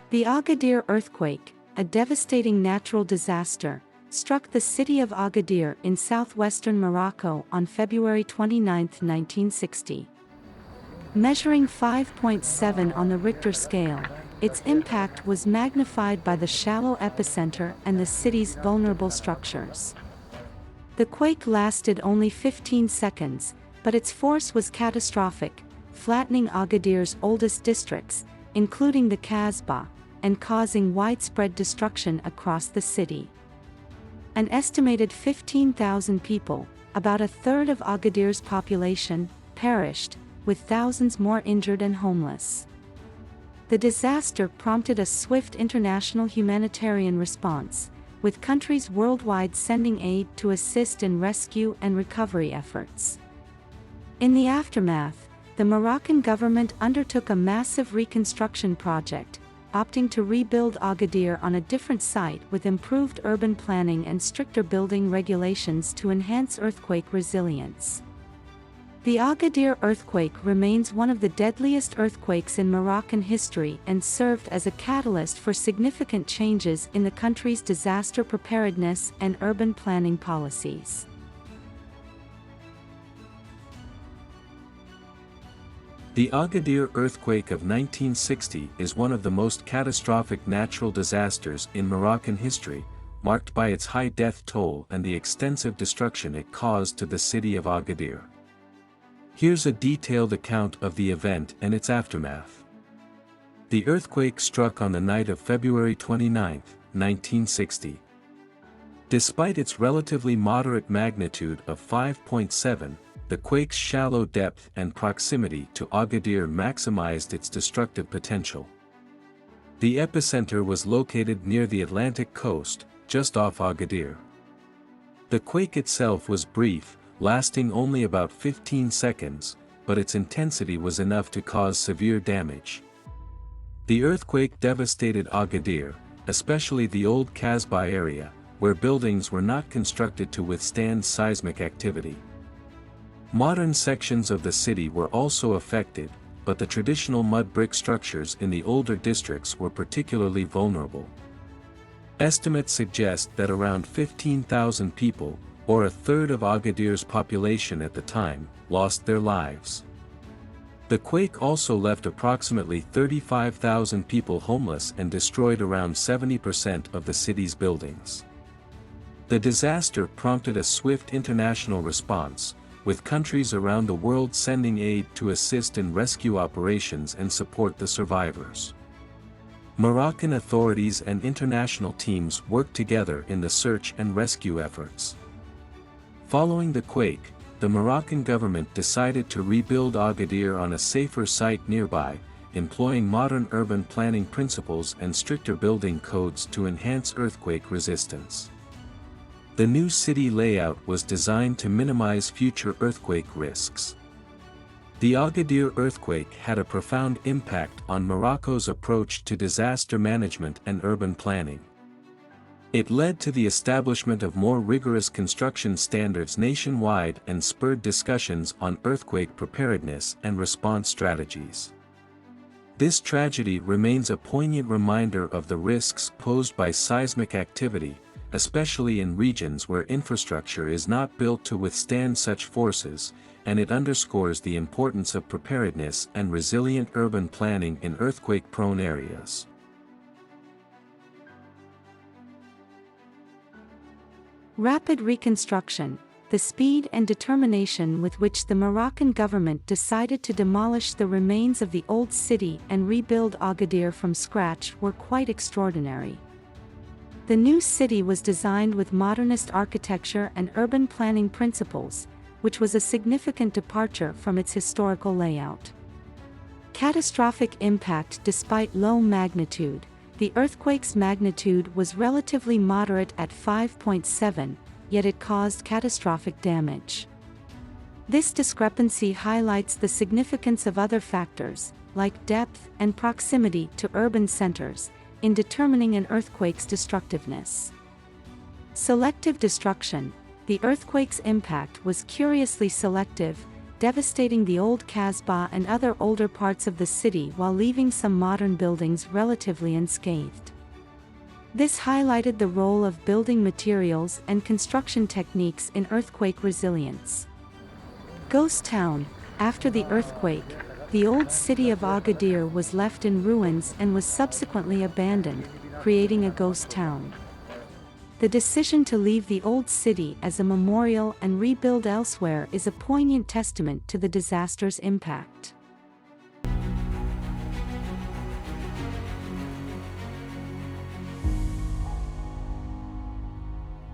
The Agadir earthquake, a devastating natural disaster, struck the city of Agadir in southwestern Morocco on February 29, 1960. Measuring 5.7 on the Richter scale, its impact was magnified by the shallow epicenter and the city's vulnerable structures. The quake lasted only 15 seconds, but its force was catastrophic, flattening Agadir's oldest districts, including the Kasbah, and causing widespread destruction across the city. An estimated 15,000 people, about a third of Agadir's population, perished, with thousands more injured and homeless. The disaster prompted a swift international humanitarian response, with countries worldwide sending aid to assist in rescue and recovery efforts. In the aftermath, the Moroccan government undertook a massive reconstruction project, opting to rebuild Agadir on a different site with improved urban planning and stricter building regulations to enhance earthquake resilience. The Agadir earthquake remains one of the deadliest earthquakes in Moroccan history and served as a catalyst for significant changes in the country's disaster preparedness and urban planning policies. The Agadir earthquake of 1960 is one of the most catastrophic natural disasters in Moroccan history, marked by its high death toll and the extensive destruction it caused to the city of Agadir. Here's a detailed account of the event and its aftermath. The earthquake struck on the night of February 29, 1960. Despite its relatively moderate magnitude of 5.7, the quake's shallow depth and proximity to Agadir maximized its destructive potential. The epicenter was located near the Atlantic coast, just off Agadir. The quake itself was brief, lasting only about 15 seconds, but its intensity was enough to cause severe damage. The earthquake devastated Agadir, especially the old Kasbah area, where buildings were not constructed to withstand seismic activity. Modern sections of the city were also affected, but the traditional mud brick structures in the older districts were particularly vulnerable. Estimates suggest that around 15,000 people, or a third of Agadir's population at the time, lost their lives. The quake also left approximately 35,000 people homeless and destroyed around 70% of the city's buildings. The disaster prompted a swift international response, with countries around the world sending aid to assist in rescue operations and support the survivors. Moroccan authorities and international teams worked together in the search and rescue efforts. Following the quake, the Moroccan government decided to rebuild Agadir on a safer site nearby, employing modern urban planning principles and stricter building codes to enhance earthquake resistance. The new city layout was designed to minimize future earthquake risks. The Agadir earthquake had a profound impact on Morocco's approach to disaster management and urban planning. It led to the establishment of more rigorous construction standards nationwide and spurred discussions on earthquake preparedness and response strategies. This tragedy remains a poignant reminder of the risks posed by seismic activity, especially in regions where infrastructure is not built to withstand such forces, and it underscores the importance of preparedness and resilient urban planning in earthquake-prone areas. Rapid reconstruction, the speed and determination with which the Moroccan government decided to demolish the remains of the old city and rebuild Agadir from scratch were quite extraordinary. The new city was designed with modernist architecture and urban planning principles, which was a significant departure from its historical layout. Catastrophic impact. Despite low magnitude, the earthquake's magnitude was relatively moderate at 5.7, yet it caused catastrophic damage. This discrepancy highlights the significance of other factors, like depth and proximity to urban centers, in determining an earthquake's destructiveness. Selective destruction. The earthquake's impact was curiously selective, devastating the old Kasbah and other older parts of the city while leaving some modern buildings relatively unscathed. This highlighted the role of building materials and construction techniques in earthquake resilience. Ghost Town. After the earthquake, the old city of Agadir was left in ruins and was subsequently abandoned, creating a ghost town. The decision to leave the old city as a memorial and rebuild elsewhere is a poignant testament to the disaster's impact.